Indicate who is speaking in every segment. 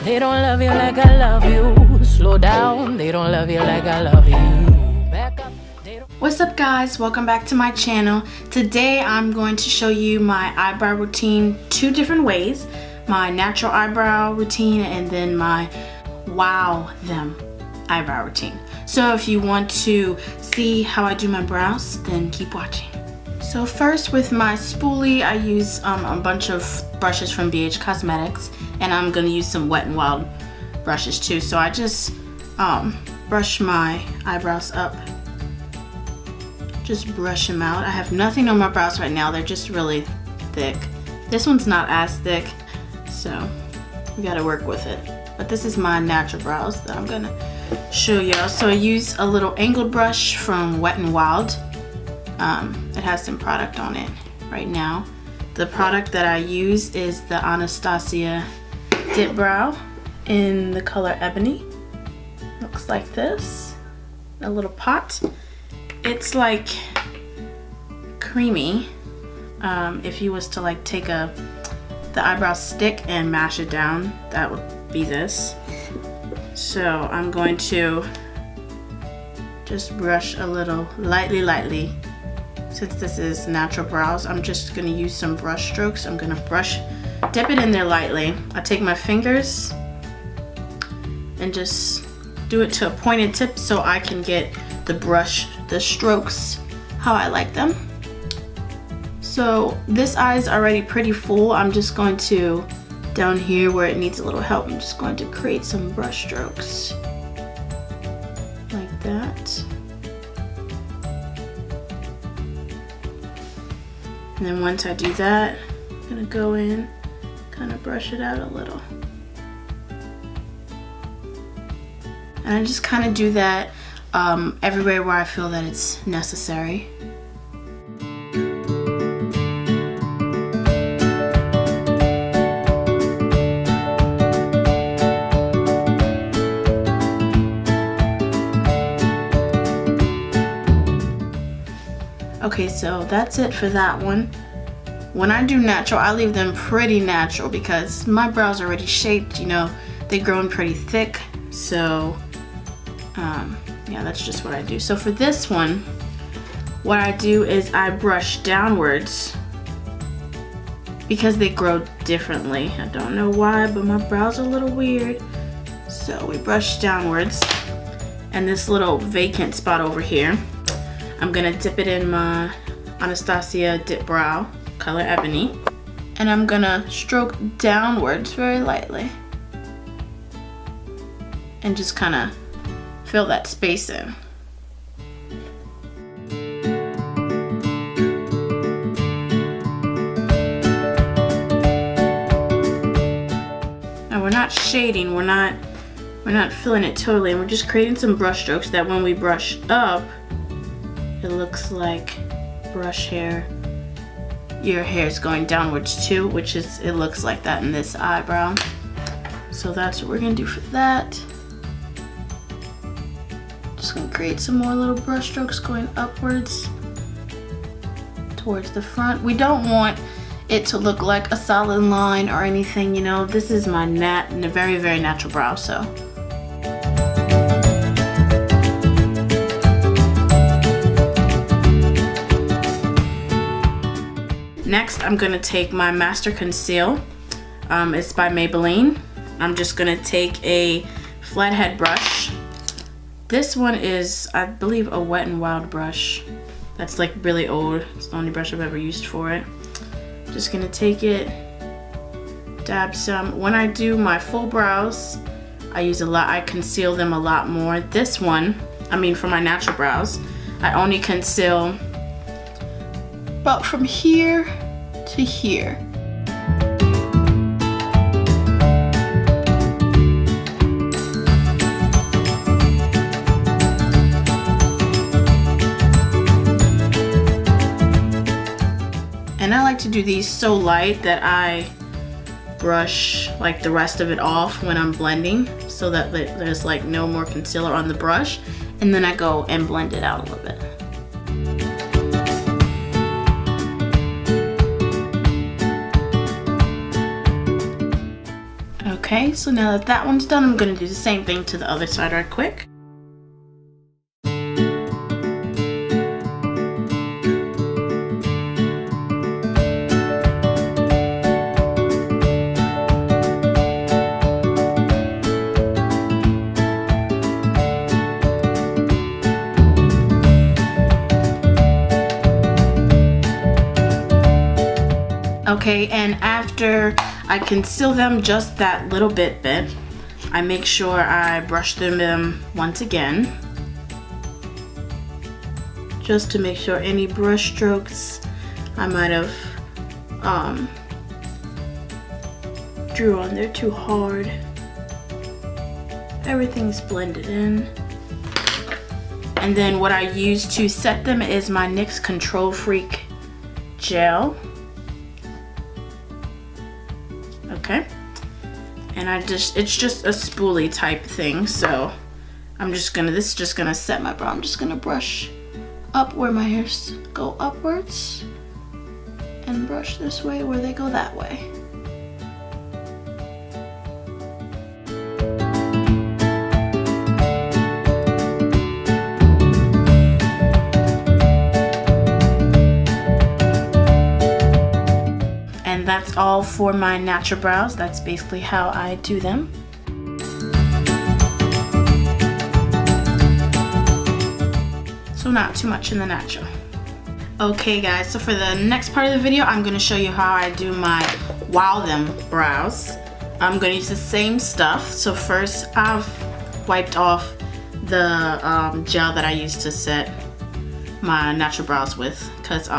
Speaker 1: They don't love you like I love you. Slow down, they don't love you like I love you. Back up, they don't.
Speaker 2: What's up guys, welcome back to my channel. Today I'm going to show you my eyebrow routine two different ways. My natural eyebrow routine and then my wow them eyebrow routine. So if you want to see how I do my brows, then keep watching. So first with my spoolie, I use a bunch of brushes from BH Cosmetics, and I'm gonna use some Wet n Wild brushes too. So I just brush my eyebrows up. Just brush them out. I have nothing on my brows right now. They're just really thick. This one's not as thick, so we gotta work with it. But this is my natural brows that I'm gonna show y'all. So I use a little angled brush from Wet n Wild. It has some product on it right now. The product that I use is the Anastasia Dip Brow in the color Ebony. Looks like this, a little pot. It's like creamy. If you was to like take the eyebrow stick and mash it down, that would be this. So I'm going to just brush a little lightly. Since this is natural brows, I'm just gonna use some brush strokes. I'm gonna dip it in there lightly. I take my fingers and just do it to a pointed tip so I can get the strokes how I like them. So this eye is already pretty full. I'm just going to, down here where it needs a little help, I'm just going to create some brush strokes like that. And then once I do that, I'm gonna go in, kind of brush it out a little. And I just kind of do that everywhere where I feel that it's necessary. Okay, so that's it for that one. When I do natural, I leave them pretty natural because my brows are already shaped, you know, they've grown pretty thick. So, yeah, that's just what I do. So for this one, what I do is I brush downwards because they grow differently. I don't know why, but my brows are a little weird. So we brush downwards, and this little vacant spot over here, I'm gonna dip it in my Anastasia Dip Brow, color Ebony, and I'm gonna stroke downwards very lightly and just kind of fill that space in. Now we're not shading, we're not filling it totally, and we're just creating some brush strokes that when we brush up, it looks like brush hair. Your hair is going downwards too, which is, it looks like that in this eyebrow. So that's what we're gonna do for that. Just gonna create some more little brush strokes going upwards towards the front. We don't want it to look like a solid line or anything, you know. This is my very, very natural brow, so. Next, I'm gonna take my Master Conceal. It's by Maybelline. I'm just gonna take a flathead brush. This one is, I believe, a Wet n Wild brush. That's like really old. It's the only brush I've ever used for it. Just gonna take it, dab some. When I do my full brows, I use a lot, I conceal them a lot more. This one, I mean for my natural brows, I only conceal about from here to here. And I like to do these so light that I brush like the rest of it off when I'm blending so that there's like no more concealer on the brush, and then I go and blend it out a little bit. Okay, so now that that one's done, I'm gonna do the same thing to the other side right quick. Okay, and after I conceal them just that little bit, I make sure I brush them once again, just to make sure any brush strokes I might have drew on there too hard. Everything's blended in. And then what I use to set them is my NYX Control Freak gel. Okay, and it's just a spoolie type thing, so this is just gonna set my brow. I'm just gonna brush up where my hairs go upwards and brush this way where they go that way. That's all for my natural brows. That's basically how I do them. So not too much in the natural. Okay guys, so for the next part of the video, I'm gonna show you how I do my Wow Them brows. I'm gonna use the same stuff. So first I've wiped off the gel that I used to set my natural brows with, because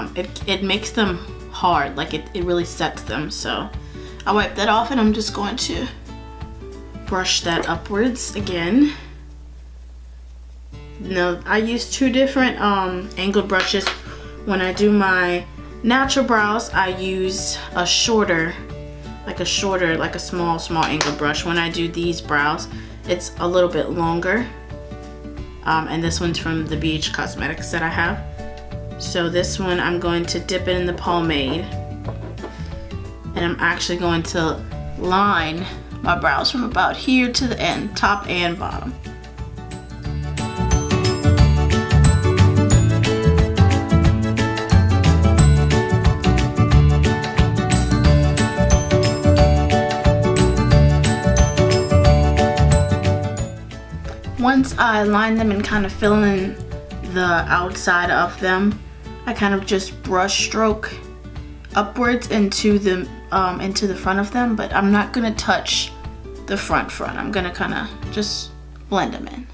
Speaker 2: it makes them hard, like it really sets them. So I wipe that off and I'm just going to brush that upwards again. Now I use two different angled brushes. When I do my natural brows, I use a shorter, like a small angled brush. When I do these brows, it's a little bit longer. And this one's from the BH Cosmetics that I have. So this one, I'm going to dip it in the pomade, and I'm actually going to line my brows from about here to the end, top and bottom. Once I line them and kind of fill in the outside of them, I kind of just brush stroke upwards into the front of them, but I'm not gonna touch the front. I'm gonna kind of just blend them in.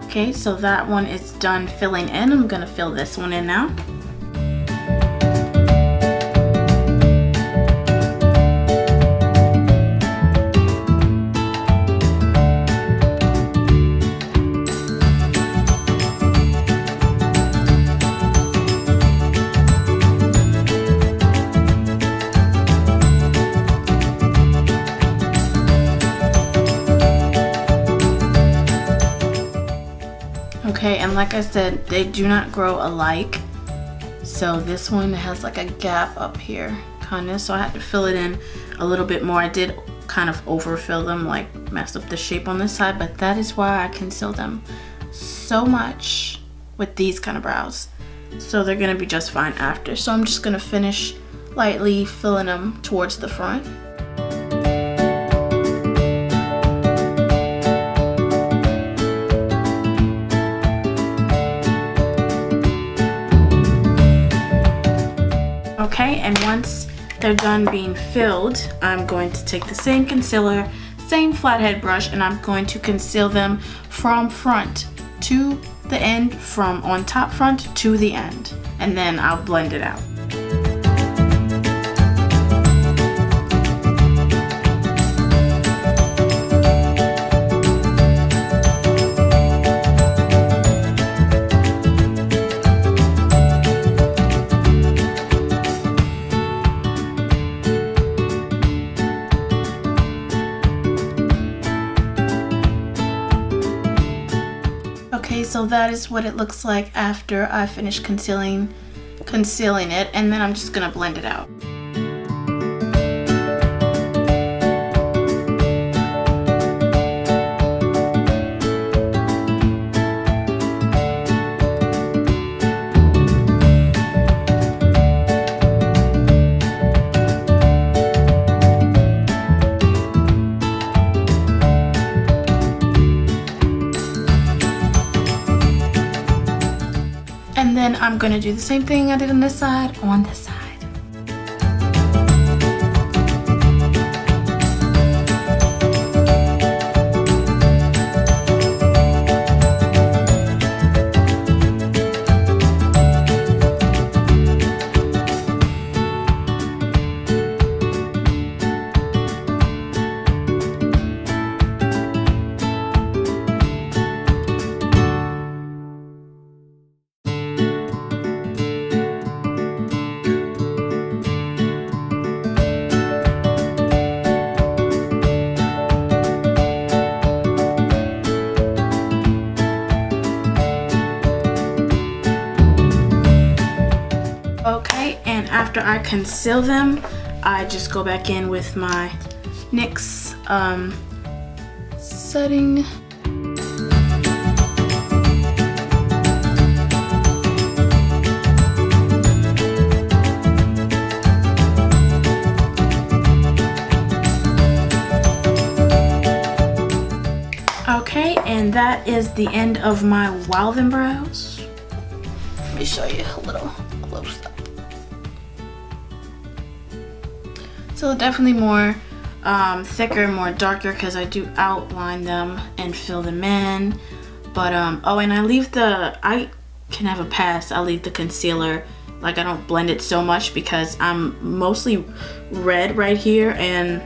Speaker 2: Okay, so that one is done filling in. I'm gonna fill this one in now. Okay, and like I said, they do not grow alike. So this one has like a gap up here, kind of, so I had to fill it in a little bit more. I did kind of overfill them, like mess up the shape on this side, but that is why I conceal them so much with these kind of brows. So they're gonna be just fine after. So I'm just gonna finish lightly filling them towards the front. Okay, and once they're done being filled, I'm going to take the same concealer, same flathead brush, and I'm going to conceal them from front to the end, from on top front to the end, and then I'll blend it out. Okay, so that is what it looks like after I finish concealing it, and then I'm just gonna blend it out. And then I'm gonna do the same thing I did on this side, on this side. Okay, and after I conceal them, I just go back in with my NYX setting. Okay, and that is the end of my Wow Them brows. Let me show you a little close up. So definitely more thicker, more darker, because I do outline them and fill them in. But oh, and I can have a pass. I'll leave the concealer, like I don't blend it so much because I'm mostly red right here, and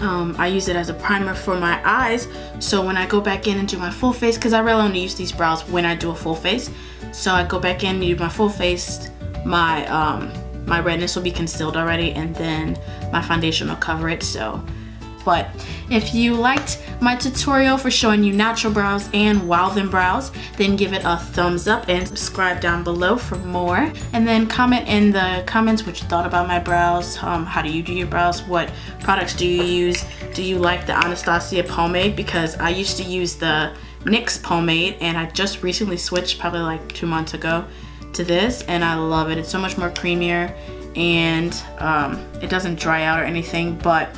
Speaker 2: I use it as a primer for my eyes. So when I go back in and do my full face, because I really only use these brows when I do a full face. So I go back in and do my full face, my redness will be concealed already, and then my foundation will cover it. So, but if you liked my tutorial for showing you natural brows and Wow Them brows, then give it a thumbs up and subscribe down below for more. And then comment in the comments what you thought about my brows. How do you do your brows? What products do you use? Do you like the Anastasia pomade? Because I used to use the NYX pomade, and I just recently switched probably like 2 months ago to this, and I love it. It's so much more creamier, and it doesn't dry out or anything. But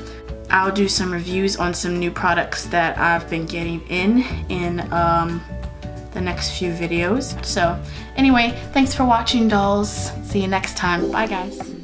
Speaker 2: I'll do some reviews on some new products that I've been getting in the next few videos. So anyway, thanks for watching, dolls. See you next time. Bye guys.